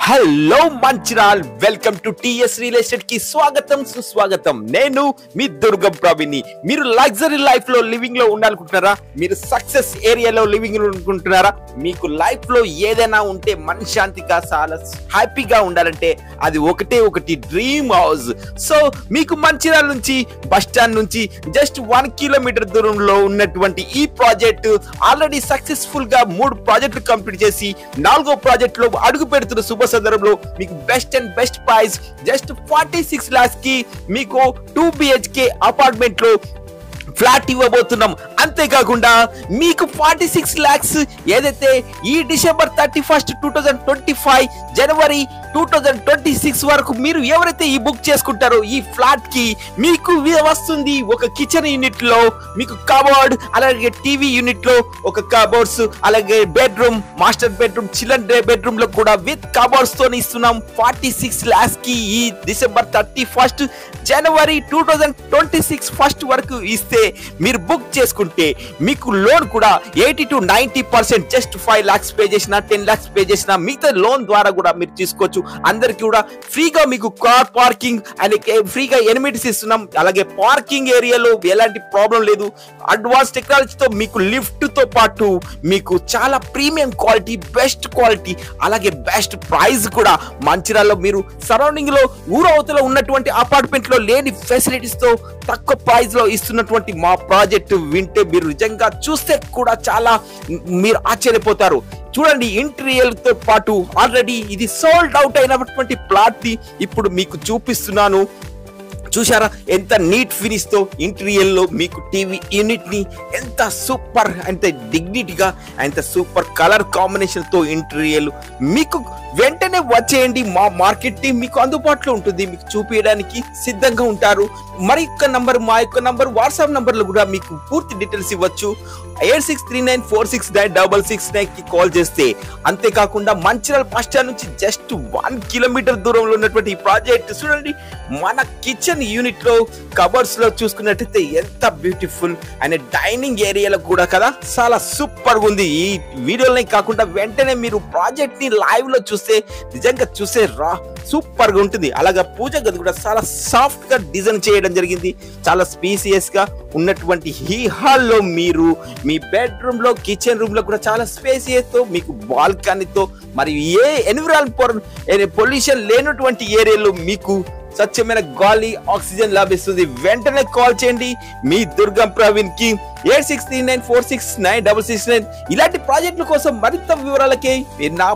Hello Mancherial, welcome to TS real estate కి స్వాగతం సుస్వాగతం. నేను మీ దుర్గం ప్రవీణ్ని. మీరు లగ్జరీ లైఫ్ లో లివింగ్ లో ఉండాలనుకుంటున్నారా? మీరు సక్సెస్ ఏరియాలో లివింగ్ అనుకుంటున్నారా? మీకు లైఫ్ లో ఏదైనా ఉంటే మనశ్శాంతిగా చాలా హ్యాపీగా ఉండాలంటే అది ఒకటి డ్రీమ్ హౌస్. సో మీకు మంచిరాల్ నుంచి బస్ స్టాండ్ నుంచి జస్ట్ 1 కిలోమీటర్ దూరంలో ఉన్నటువంటి ఈ ప్రాజెక్ట్ ఆల్రెడీ సక్సెస్ఫుల్ గా 3 ప్రాజెక్టులు కంప్లీట్ చేసి 4వ ప్రాజెక్ట్ లో అడుగు పెడుతున్న శుభ సందర్భంలో మీకు best and best price just 46 lakhs కి మీకు 2 BHK అపార్ట్మెంట్ లో ఫ్లాట్ ఇవ్వబోతున్నాం. అంతేకాకుండా మీకు 46 lakhs ఏదైతే ఈ డిసెంబర్ 31, 2025 జనవరి 2026 వరకు మీరు ఎవరైతే ఈ బుక్ చేసుకుంటారో ఈ ఫ్లాట్ కి మీకు వస్తుంది ఒక కిచెన్ యూనిట్ లో మీకు కబోర్డ్, అలాగే టీవీ యూనిట్ లో ఒక కబోర్డ్స్, అలాగే bedroom, master bedroom, children bedroom లో కూడా విత్ కబోర్డ్స్ తో ఇస్తున్నాం. 46 lakhs కి ఈ డిసెంబర్ 31 జనవరి 2026 ఫస్ట్ వరకు ఇస్తే మీరు బుక్ చేసుకుంటే మీకు లోన్ కూడా 80 to 90%, జస్ట్ 5 lakhs పే చేసినా 10 lakhs పే చేసినా మిగతా లోన్ ద్వారా కూడా మీరు తీసుకోవచ్చు. అందరికి కూడా ఫ్రీగా మీకు కార్ పార్కింగ్ అలాగే ఫ్రీగా ఎనిమిటీస్ ఇస్తున్నాం. అలాగే పార్కింగ్ ఏరియాలో ఎలాంటి ప్రాబ్లం లేదు. అడ్వాన్స్ టెక్నాలజీతో మీకు లిఫ్ట్ తో పాటు మీకు చాలా ప్రీమియం క్వాలిటీ, బెస్ట్ క్వాలిటీ, అలాగే బెస్ట్ ప్రైస్ కూడా మంచిర్యాలలో మీరు సరౌండింగ్ లో ఊరవతలో ఉన్నటువంటి అపార్ట్మెంట్ లో లేని ఫెసిలిటీస్ తో తక్కువ ప్రైస్ లో ఇస్తున్నటువంటి మా ప్రాజెక్ట్ వింటే మీరు నిజంగా చూస్తే కూడా చాలా మీరు ఆశ్చర్యపోతారు. చూడండి, ఇంటీరియర్ తో పాటు ఆల్రెడీ ఇది సోల్డ్ అవుట్ అయినటువంటి ప్లాట్ ని ఇప్పుడు మీకు చూపిస్తున్నాను. చూసారా ఎంత నీట్ ఫినిష్ తో ఇంటీరియర్ లో మీకు టీవీ యూనిట్ ని ఎంత సూపర్, ఎంత డిగ్నిటీగా, ఎంత సూపర్ కలర్ కాంబినేషన్ తో ఇంటీరియర్ మీకు వెంటనే వచ్చేయండి. మా మార్కెట్ టీం మీకు అందుబాటులో ఉంటుంది, మీకు చూపించడానికి సిద్ధంగా ఉంటారు. మా యొక్క నంబర్ వాట్సాప్ నంబర్ లో కూడా మీకు పూర్తి డీటెయిల్స్ ఇవ్వచ్చు. 8639469669 కి కాల్ చేస్తే. అంతేకాకుండా మంచిర్యాల బస్ స్టాండ్ నుంచి జస్ట్ 1 కిలోమీటర్ దూరంలో ఉన్నటువంటి ఈ ప్రాజెక్ట్ చూడండి. మన కిచెన్ యూనిట్ లో కబర్డ్స్ లో చూసుకున్నట్టయితే ఎంత బ్యూటిఫుల్ అండ్ డైనింగ్ ఏరియాలో కూడా కదా చాలా సూపర్ గా ఉంది. ఈ వీడియోలనే కాకుండా వెంటనే మీరు ప్రాజెక్ట్ ని లైవ్ లో చూస్తే నిజంగా చూసే సూపర్ గా ఉంటుంది. అలాగే పూజ గది కూడా చాలా సాఫ్ట్ గా డిజైన్ చేయడం జరిగింది. చాలా స్పేసియస్ గా ఉన్నటువంటి ఈ హాల్ లో మీరు మీ బెడ్రూమ్ లో, కిచెన్ రూమ్ లో కూడా చాలా స్పేసియస్ తో మీకు బాల్కనీతో మరియు ఏ ఎన్విరాన్మెంట్ పొల్యూషన్ లేనటువంటి ఏరియాలో మీకు స్వచ్ఛమైన గాలి, ఆక్సిజన్ లభిస్తుంది. వెంటనే కాల్ చేయండి మీ దుర్గం ప్రవీణ్ కి 8639469669. ఇలాంటి ప్రాజెక్టుల కోసం మరింత వివరాలకి మీరు నా